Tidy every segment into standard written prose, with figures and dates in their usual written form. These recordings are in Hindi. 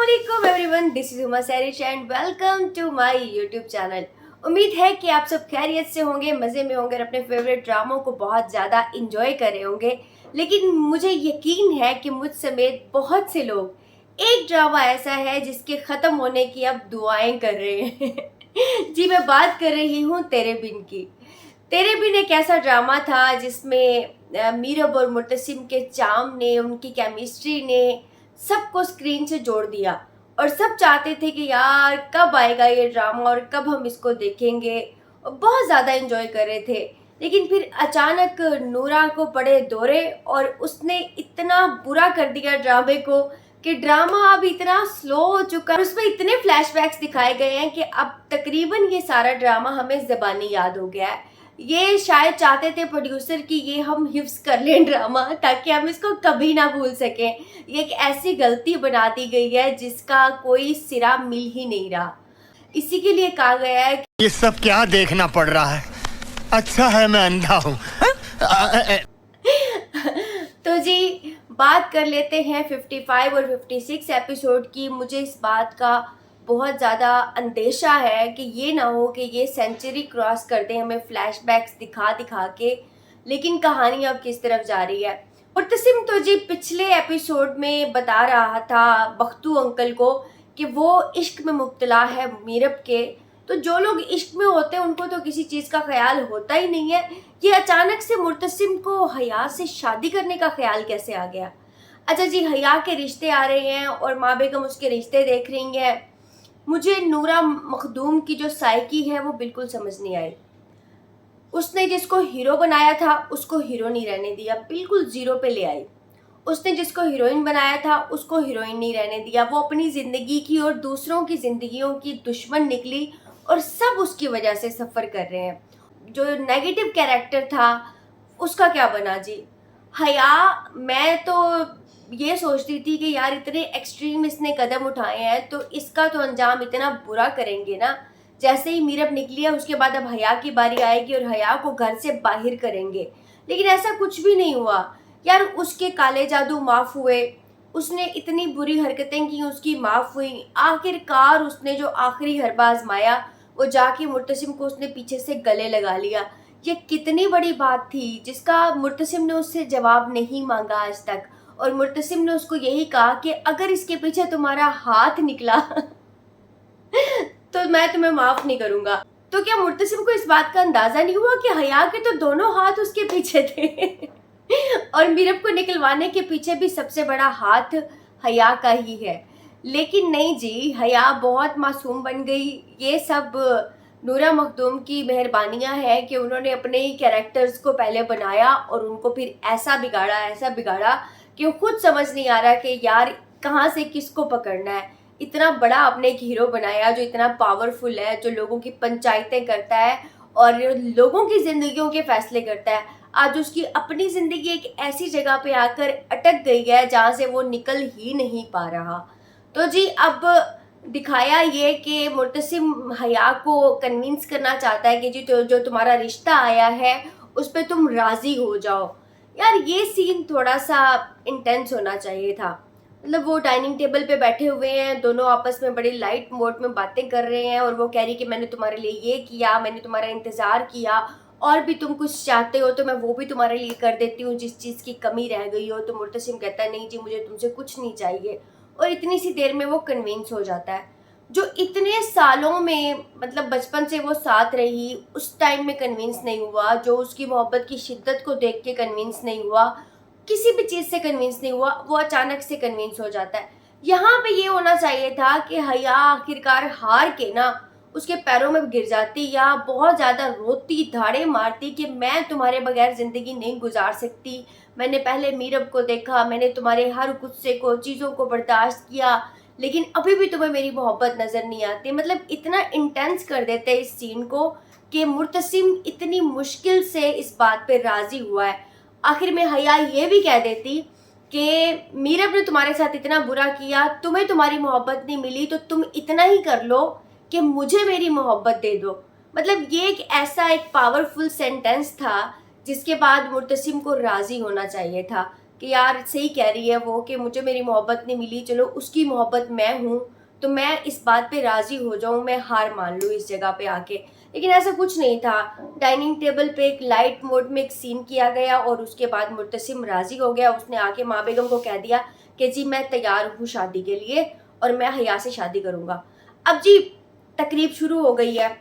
अस्सलामुअलैकुम everyone, this is Uma Sairish and welcome to my YouTube channel. उम्मीद है कि आप सब खैरियत से होंगे, मज़े में होंगे और अपने फेवरेट ड्रामों को बहुत ज़्यादा इंजॉय कर रहे होंगे। लेकिन मुझे यकीन है कि मुझ समेत बहुत से लोग एक ड्रामा ऐसा है जिसके ख़त्म होने की अब दुआएं कर रहे हैं। जी, मैं बात कर रही हूँ तेरे बिन की। तेरे बिन एक ऐसा ड्रामा था जिसमें मीरब और मुर्तसिम के चार्म ने, उनकी केमिस्ट्री ने सबको स्क्रीन से जोड़ दिया और सब चाहते थे कि यार कब आएगा ये ड्रामा और कब हम इसको देखेंगे, और बहुत ज़्यादा एंजॉय कर रहे थे। लेकिन फिर अचानक नूरा को पड़े दौरे और उसने इतना बुरा कर दिया ड्रामे को कि ड्रामा अब इतना स्लो हो चुका है, उसमें इतने फ्लैशबैक्स दिखाए गए हैं कि अब तकरीबन ये सारा ड्रामा हमें ज़बानी याद हो गया है। ये शायद चाहते थे प्रोड्यूसर कि ये हम हिफ्स कर लें ड्रामा, ताकि हम इसको कभी ना भूल सकें। ये एक ऐसी गलती बना दी गई है जिसका कोई सिरा मिल ही नहीं रहा। इसी के लिए कहा गया है कि ये सब क्या देखना पड़ रहा है। अच्छा है मैं अंधा हूँ। तो जी, बात कर लेते हैं 55 और 56 एपिसोड की। मुझे इस बात का बहुत ज़्यादा अंदेशा है कि ये ना हो कि ये सेंचुरी क्रॉस कर दें हमें फ्लैशबैक्स दिखा दिखा के। लेकिन कहानी अब किस तरफ जा रही है? मुर्तसिम तो जी पिछले एपिसोड में बता रहा था बख्तू अंकल को कि वो इश्क में मुब्तला है मीरब के। तो जो लोग इश्क में होते हैं उनको तो किसी चीज़ का ख्याल होता ही नहीं है। ये अचानक से मुर्तसिम को हया से शादी करने का ख्याल कैसे आ गया? अच्छा जी, हया के रिश्ते आ रहे हैं और माँ बेगम उसके रिश्ते देख रही हैं। मुझे नूरा मखदूम की जो साइकी है वो बिल्कुल समझ नहीं आई। उसने जिसको हीरो बनाया था उसको हीरो नहीं रहने दिया, बिल्कुल ज़ीरो पे ले आई। उसने जिसको हीरोइन बनाया था उसको हीरोइन नहीं रहने दिया। वो अपनी ज़िंदगी की और दूसरों की ज़िंदगियों की दुश्मन निकली और सब उसकी वजह से सफ़र कर रहे हैं। जो नेगेटिव कैरेक्टर था उसका क्या बना जी? हया, मैं तो ये सोचती थी कि यार इतने एक्सट्रीम इसने कदम उठाए हैं तो इसका तो अंजाम इतना बुरा करेंगे ना। जैसे ही मीरब निकली है उसके बाद अब हया की बारी आएगी और हया को घर से बाहर करेंगे। लेकिन ऐसा कुछ भी नहीं हुआ यार। उसके काले जादू माफ़ हुए, उसने इतनी बुरी हरकतें की उसकी माफ़ हुई। आखिरकार उसने जो आखिरी हरबा आजमाया वो जाके मुर्तसिम को उसने पीछे से गले लगा लिया। ये कितनी बड़ी बात थी जिसका मुर्तसिम ने उससे जवाब नहीं मांगा आज तक। और मुर्तसिम ने उसको यही कहा कि अगर इसके पीछे तुम्हारा हाथ निकला तो मैं तुम्हें माफ नहीं करूंगा। तो क्या मुर्तसिम को इस बात का अंदाजा नहीं हुआ कि हया के तो दोनों हाथ उसके पीछे थे और मीरब को निकलवाने के पीछे भी सबसे बड़ा हाथ हया का ही है। लेकिन नहीं जी, हया बहुत मासूम बन गई। ये सब नूरा मखदूम की मेहरबानियां हैं कि उन्होंने अपने ही कैरेक्टर्स को पहले बनाया और उनको फिर ऐसा बिगाड़ा कि खुद समझ नहीं आ रहा कि यार कहाँ से किसको पकड़ना है। इतना बड़ा आपने एक हीरो बनाया जो इतना पावरफुल है, जो लोगों की पंचायतें करता है और लोगों की ज़िंदगियों के फैसले करता है। आज उसकी अपनी ज़िंदगी एक ऐसी जगह पे आकर अटक गई है जहाँ से वो निकल ही नहीं पा रहा। तो जी, अब दिखाया ये कि मुर्तसिम हया को कन्विंस करना चाहता है कि जी जो तुम्हारा रिश्ता आया है उस पर तुम राज़ी हो जाओ। यार ये सीन थोड़ा सा इंटेंस होना चाहिए था। मतलब वो डाइनिंग टेबल पे बैठे हुए हैं, दोनों आपस में बड़ी लाइट मोड में बातें कर रहे हैं और वो कह रही कि मैंने तुम्हारे लिए ये किया, मैंने तुम्हारा इंतज़ार किया, और भी तुम कुछ चाहते हो तो मैं वो भी तुम्हारे लिए कर देती हूँ जिस चीज़ की कमी रह गई हो। तो मुर्तसिम कहता है नहीं जी, मुझे तुमसे कुछ नहीं चाहिए, और इतनी सी देर में वो कन्विंस हो जाता है। जो इतने सालों में, मतलब बचपन से वो साथ रही, उस टाइम में कन्विंस नहीं हुआ, जो उसकी मोहब्बत की शिद्दत को देख के कन्विंस नहीं हुआ, किसी भी चीज़ से कन्विंस नहीं हुआ, वो अचानक से कन्विंस हो जाता है। यहाँ पे ये होना चाहिए था कि हया आखिरकार हार के ना उसके पैरों में गिर जाती या बहुत ज़्यादा रोती धाड़े मारती कि मैं तुम्हारे बगैर ज़िंदगी नहीं गुजार सकती। मैंने पहले मीरब को देखा, मैंने तुम्हारे हर गुस्से को, चीज़ों को बर्दाश्त किया, लेकिन अभी भी तुम्हें मेरी मोहब्बत नज़र नहीं आती। मतलब इतना इंटेंस कर देते हैं इस सीन को कि मुर्तसिम इतनी मुश्किल से इस बात पे राज़ी हुआ है। आखिर में हया ये भी कह देती कि मीरब ने तुम्हारे साथ इतना बुरा किया, तुम्हें तुम्हारी मोहब्बत नहीं मिली तो तुम इतना ही कर लो कि मुझे मेरी मोहब्बत दे दो। मतलब ये एक पावरफुल सेंटेंस था जिसके बाद मुर्तसिम को राज़ी होना चाहिए था। कि यार सही कह रही है वो कि मुझे मेरी मोहब्बत नहीं मिली, चलो उसकी मोहब्बत मैं हूँ तो मैं इस बात पे राज़ी हो जाऊँ, मैं हार मान लूँ इस जगह पे आके। लेकिन ऐसा कुछ नहीं था। डाइनिंग टेबल पे एक लाइट मोड में एक सीन किया गया और उसके बाद मुर्तसिम राज़ी हो गया। उसने आके माँ बेगम को कह दिया कि जी मैं तैयार हूँ शादी के लिए और मैं हया से शादी करूँगा। अब जी तकरीब शुरू हो गई है।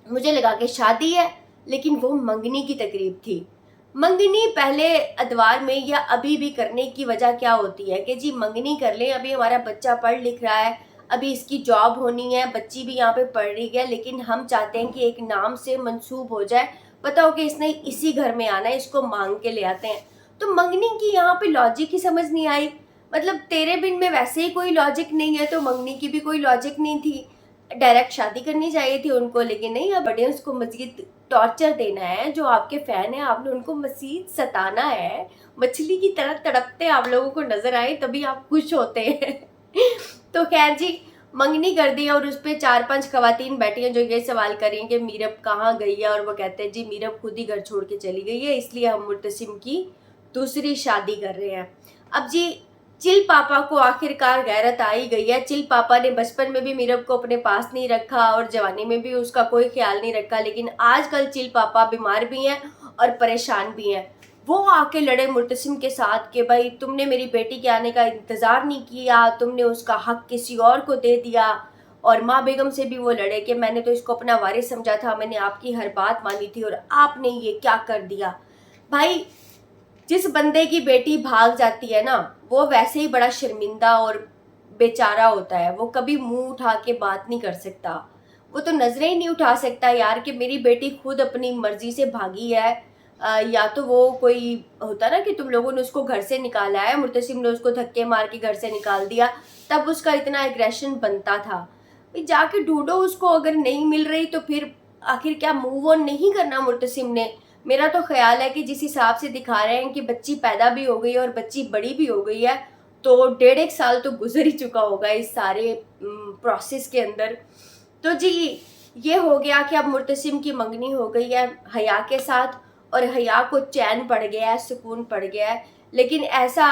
मुझे लगा कि शादी है, लेकिन वो मंगनी की तकरीब थी। मंगनी पहले अदवार में या अभी भी करने की वजह क्या होती है कि जी मंगनी कर लें, अभी हमारा बच्चा पढ़ लिख रहा है, अभी इसकी जॉब होनी है, बच्ची भी यहाँ पे पढ़ रही है, लेकिन हम चाहते हैं कि एक नाम से मंसूब हो जाए, पता हो कि इसने इसी घर में आना है, इसको मांग के ले आते हैं। तो मंगनी की यहाँ पे लॉजिक ही समझ नहीं आई। मतलब तेरे बिन में वैसे ही कोई लॉजिक नहीं है तो मंगनी की भी कोई लॉजिक नहीं थी। डायरेक्ट शादी करनी चाहिए थी उनको, लेकिन नहीं, अब ऑडियंस को मजीद टॉर्चर देना है। जो आपके फैन है आपने उनको मजीद सताना है, मछली की तरह तड़पते आप लोगों को नजर आए तभी आप खुश होते हैं। तो खैर जी मंगनी कर दी और उस पर 4-5 खवातीन बैठी हैं जो ये सवाल करी कि मीरब कहाँ गई है, और वो कहते हैं जी मीरब खुद ही घर छोड़ के चली गई है, इसलिए हम मुर्तसिम की दूसरी शादी कर रहे हैं। अब जी चिल पापा को आखिरकार गैरत आ ही गई है। चिल पापा ने बचपन में भी मीरब को अपने पास नहीं रखा और जवानी में भी उसका कोई ख्याल नहीं रखा, लेकिन आजकल चिल पापा बीमार भी हैं और परेशान भी हैं। वो आके लड़े मुर्तसिम के साथ कि भाई तुमने मेरी बेटी के आने का इंतज़ार नहीं किया, तुमने उसका हक किसी और को दे दिया। और माँ बेगम से भी वो लड़े कि मैंने तो इसको अपना वारिस समझा था, मैंने आपकी हर बात मानी थी और आपने ये क्या कर दिया। भाई जिस बंदे की बेटी भाग जाती है ना, वो वैसे ही बड़ा शर्मिंदा और बेचारा होता है। वो कभी मुंह उठा के बात नहीं कर सकता, वो तो नजरें ही नहीं उठा सकता यार कि मेरी बेटी खुद अपनी मर्जी से भागी है। या तो वो कोई होता ना कि तुम लोगों ने उसको घर से निकाला है, मुर्तसिम ने उसको धक्के मार के घर से निकाल दिया, तब उसका इतना एग्रेशन बनता था। भाई जाके ढूंढो उसको, अगर नहीं मिल रही तो फिर आखिर क्या मूव ऑन नहीं करना मुर्तसिम ने। मेरा तो ख्याल है कि जिस हिसाब से दिखा रहे हैं कि बच्ची पैदा भी हो गई है और बच्ची बड़ी भी हो गई है, तो 1.5 साल तो गुजर ही चुका होगा इस सारे प्रोसेस के अंदर। तो जी ये हो गया कि अब मुर्तसिम की मंगनी हो गई है हया के साथ और हया को चैन पड़ गया है, सुकून पड़ गया है। लेकिन ऐसा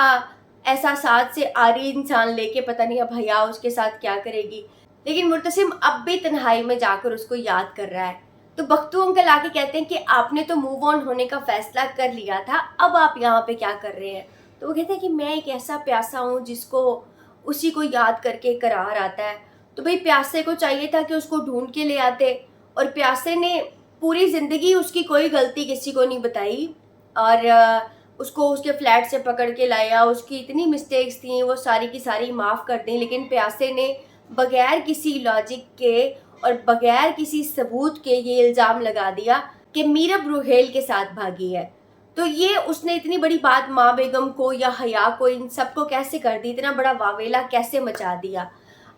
ऐसा साथ से आरी इंसान लेके पता नहीं अब हया उसके साथ क्या करेगी। लेकिन मुर्तसिम अब भी तन्हाई में जाकर उसको याद कर रहा है। तो बख्तू अंकल आके कहते हैं कि आपने तो मूव ऑन होने का फैसला कर लिया था, अब आप यहाँ पे क्या कर रहे हैं। तो वो कहते हैं कि मैं एक ऐसा प्यासा हूँ जिसको उसी को याद करके करार आता है। तो भाई प्यासे को चाहिए था कि उसको ढूंढ के ले आते, और प्यासे ने पूरी ज़िंदगी उसकी कोई गलती किसी को नहीं बताई और उसको उसके फ्लैट से पकड़ के लाया। उसकी इतनी मिस्टेक्स थी वो सारी की सारी माफ़ कर दी, लेकिन प्यासे ने बगैर किसी लॉजिक के और बगैर किसी सबूत के ये इल्ज़ाम लगा दिया कि मीरब रुहेल के साथ भागी है। तो ये उसने इतनी बड़ी बात माँ बेगम को या हया को, इन सबको कैसे कर दी, इतना बड़ा वावेला कैसे मचा दिया।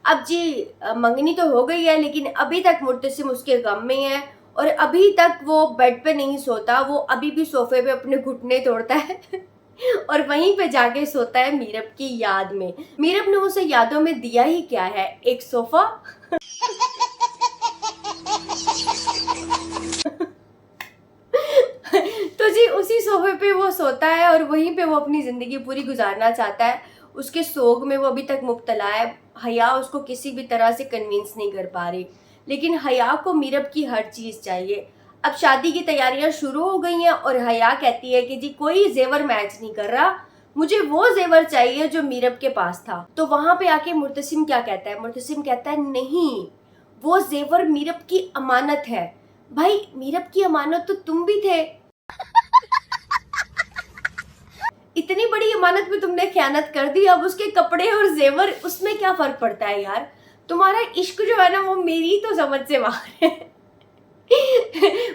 अब जी मंगनी तो हो गई है, लेकिन अभी तक मुर्तसिम उसके गम में है और अभी तक वो बेड पे नहीं सोता। वो अभी भी सोफे पे अपने घुटने तोड़ता है और वहीं पे जाके सोता है मीरब की याद में। मीरब ने उसे यादों में दिया ही क्या है, एक सोफा। तो जी उसी सोफे पे वो सोता है और वहीं पे वो अपनी ज़िंदगी पूरी गुजारना चाहता है। उसके सोग में वो अभी तक मुब्तला है। हया उसको किसी भी तरह से कन्विंस नहीं कर पा रही, लेकिन हया को मीरब की हर चीज़ चाहिए। अब शादी की तैयारियां शुरू हो गई हैं और हया कहती है कि जी कोई जेवर मैच नहीं कर रहा, मुझे वो जेवर चाहिए जो मीरब के पास था। तो वहां पे आके मुर्तसिम क्या कहता है, मुर्तसिम कहता है नहीं, वो जेवर मीरब की अमानत है। भाई मीरब की अमानत तो तुम भी थे, इतनी बड़ी अमानत में तुमने खयानत कर दी, अब उसके कपड़े और जेवर उसमें क्या फर्क पड़ता है यार। तुम्हारा इश्क जो है ना वो मेरी तो समझ से बाहर है।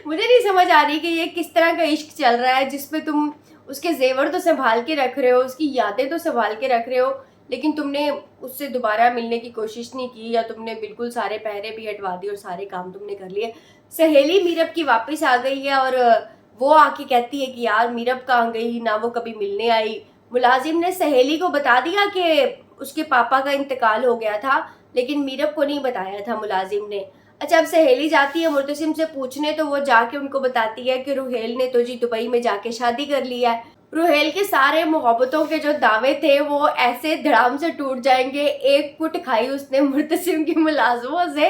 मुझे नहीं समझ आ रही कि ये किस तरह का इश्क चल रहा है जिसमें तुम उसके जेवर तो संभाल के रख रहे हो, उसकी यादें तो संभाल के रख रहे हो, लेकिन तुमने उससे दोबारा मिलने की कोशिश नहीं की, या तुमने बिल्कुल सारे पहरे भी हटवा दिए और सारे काम तुमने कर लिए। सहेली मीरब की वापस आ गई है और वो आके कहती है कि यार मीरब कहाँ गई, ना वो कभी मिलने आई। मुलाजिम ने सहेली को बता दिया कि उसके पापा का इंतकाल हो गया था, लेकिन मीरब को नहीं बताया था मुलाजिम ने। अच्छा अब सहेली जाती है मुर्तसिम से पूछने, तो वो जाके उनको बताती है कि रुहेल ने तो जी दुबई में जाके शादी कर लिया है। रुहेल के सारे मोहब्बतों के जो दावे थे वो ऐसे धड़ाम से टूट जाएंगे। एक कुट खाई उसने मुर्तसिम की मुलाजमों से।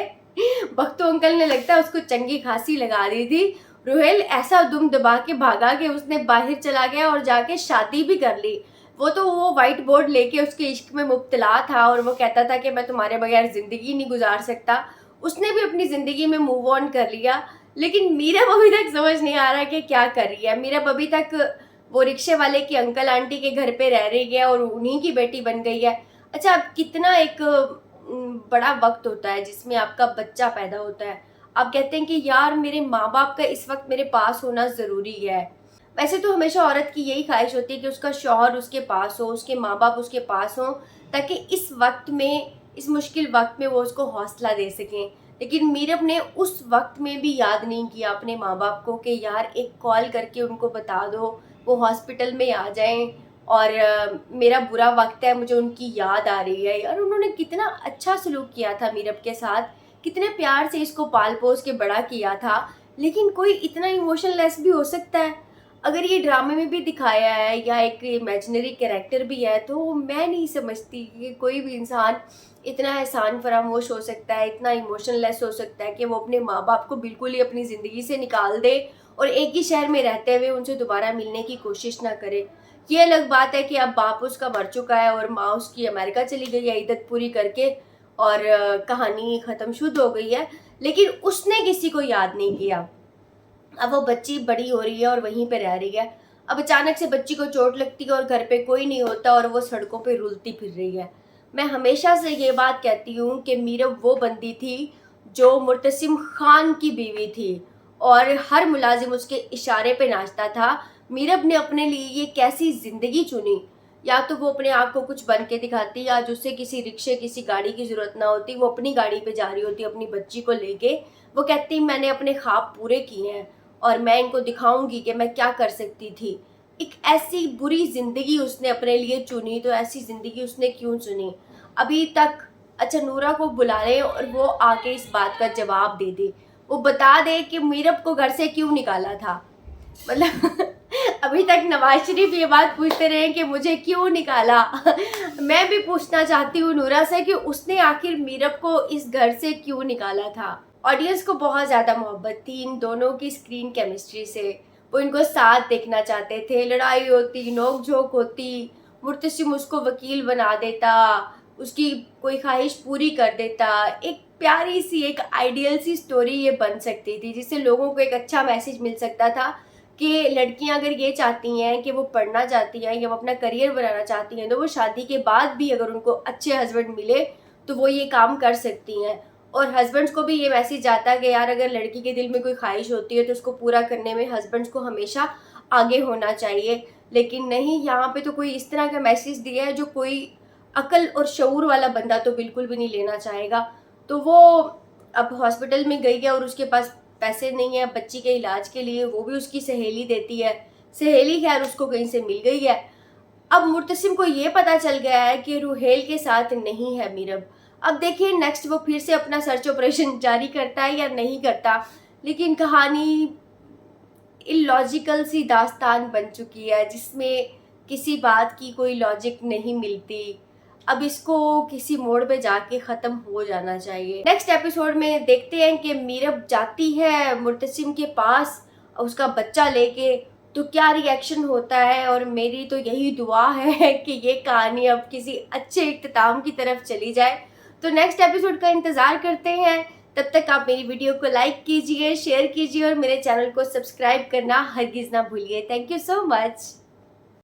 बख्तू अंकल ने लगता है उसको चंगी खांसी लगा दी थी। रुहेल ऐसा दुम दबा के भागा कि उसने बाहर चला गया और जाके शादी भी कर ली। वो व्हाइट बोर्ड लेके उसके इश्क में मुब्तला था और वो कहता था कि मैं तुम्हारे बगैर ज़िंदगी नहीं गुजार सकता। उसने भी अपनी ज़िंदगी में मूव ऑन कर लिया, लेकिन मीरब अभी तक समझ नहीं आ रहा कि क्या कर रही है। मीरब अभी तक वो रिक्शे वाले की अंकल आंटी के घर पे रह रही है और उन्हीं की बेटी बन गई है। अच्छा, अब कितना एक बड़ा वक्त होता है जिसमें आपका बच्चा पैदा होता है। आप कहते हैं कि यार मेरे माँ बाप का इस वक्त मेरे पास होना ज़रूरी है। वैसे तो हमेशा औरत की यही ख्वाहिश होती है कि उसका शौहर उसके पास हो, उसके माँ बाप उसके पास हो, ताकि इस वक्त में, इस मुश्किल वक्त में वो उसको हौसला दे सकें। लेकिन मीरब ने उस वक्त में भी याद नहीं किया अपने माँ बाप को कि यार एक कॉल करके उनको बता दो वो हॉस्पिटल में आ जाएं और मेरा बुरा वक्त है, मुझे उनकी याद आ रही है। यार उन्होंने कितना अच्छा सलूक किया था मीरब के साथ, कितने प्यार से इसको पाल पोस के बड़ा किया था। लेकिन कोई इतना इमोशनलेस भी हो सकता है? अगर ये ड्रामे में भी दिखाया है या एक इमेजिनरी कैरेक्टर भी है, तो मैं नहीं समझती कि कोई भी इंसान इतना एहसान फरामोश हो सकता है, इतना इमोशनलेस हो सकता है कि वो अपने माँ बाप को बिल्कुल ही अपनी ज़िंदगी से निकाल दे और एक ही शहर में रहते हुए उनसे दोबारा मिलने की कोशिश ना करे। ये अलग बात है कि अब बाप उसका मर चुका है और माँ उसकी अमेरिका चली गई है इद्दत पूरी करके और कहानी ख़त्म शुद्ध हो गई है, लेकिन उसने किसी को याद नहीं किया। अब वो बच्ची बड़ी हो रही है और वहीं पे रह रही है। अब अचानक से बच्ची को चोट लगती है और घर पे कोई नहीं होता और वो सड़कों पे रुलती फिर रही है। मैं हमेशा से ये बात कहती हूँ कि मीरब वो बंदी थी जो मुर्तसिम खान की बीवी थी और हर मुलाजिम उसके इशारे पे नाचता था। मीरब ने अपने लिए ये कैसी ज़िंदगी चुनी? या तो वो अपने आप को कुछ बन के दिखाती, या उसे किसी रिक्शे किसी गाड़ी की ज़रूरत ना होती, वो अपनी गाड़ी पे जा रही होती अपनी बच्ची को लेके। वो कहती मैंने अपने ख्वाब पूरे किए हैं और मैं इनको दिखाऊंगी कि मैं क्या कर सकती थी। एक ऐसी बुरी ज़िंदगी उसने अपने लिए चुनी, तो ऐसी ज़िंदगी उसने क्यों चुनी अभी तक? अच्छा, नूरा को बुला ले और वो आके इस बात का जवाब दे दे, वो बता दे कि मीरब को घर से क्यों निकाला था। मतलब अभी तक नवाज शरीफ ये बात पूछते रहे कि मुझे क्यों निकाला। मैं भी पूछना चाहती हूँ नूरा से कि उसने आखिर मीरब को इस घर से क्यों निकाला था। ऑडियंस को बहुत ज़्यादा मोहब्बत थी इन दोनों की स्क्रीन केमिस्ट्री से। वो इनको साथ देखना चाहते थे, लड़ाई होती, नोक झोंक होती, मुर्तसिम उसको वकील बना देता, उसकी कोई ख्वाहिश पूरी कर देता। एक प्यारी सी, एक आइडियल सी स्टोरी ये बन सकती थी जिससे लोगों को एक अच्छा मैसेज मिल सकता था कि लड़कियां अगर ये चाहती हैं कि वो पढ़ना चाहती हैं या वो अपना करियर बनाना चाहती हैं, तो वो शादी के बाद भी अगर उनको अच्छे हस्बैंड मिले तो वो ये काम कर सकती हैं। और हस्बैंड्स को भी ये मैसेज आता है कि यार अगर लड़की के दिल में कोई ख्वाहिश होती है तो उसको पूरा करने में हस्बैंड्स को हमेशा आगे होना चाहिए। लेकिन नहीं, यहाँ पे तो कोई इस तरह का मैसेज दिया है जो कोई अकल और शऊर वाला बंदा तो बिल्कुल भी नहीं लेना चाहेगा। तो वो अब हॉस्पिटल में गई है और उसके पास पैसे नहीं है बच्ची के इलाज के लिए, वो भी उसकी सहेली देती है। सहेली खैर उसको कहीं से मिल गई है। अब मुर्तसिम को ये पता चल गया है कि रुहेल के साथ नहीं है मीरब। अब देखिए नेक्स्ट वो फिर से अपना सर्च ऑपरेशन जारी करता है या नहीं करता, लेकिन कहानी इलॉजिकल सी दास्तान बन चुकी है जिसमें किसी बात की कोई लॉजिक नहीं मिलती। अब इसको किसी मोड़ पे जाके ख़त्म हो जाना चाहिए। नेक्स्ट एपिसोड में देखते हैं कि मीरब जाती है मुर्तसिम के पास उसका बच्चा लेके, तो क्या रिएक्शन होता है। और मेरी तो यही दुआ है कि ये कहानी अब किसी अच्छे इख्तिताम की तरफ चली जाए। तो नेक्स्ट एपिसोड का इंतज़ार करते हैं। तब तक आप मेरी वीडियो को लाइक कीजिए, शेयर कीजिए और मेरे चैनल को सब्सक्राइब करना हरगिज़ ना भूलिए। Thank you so much.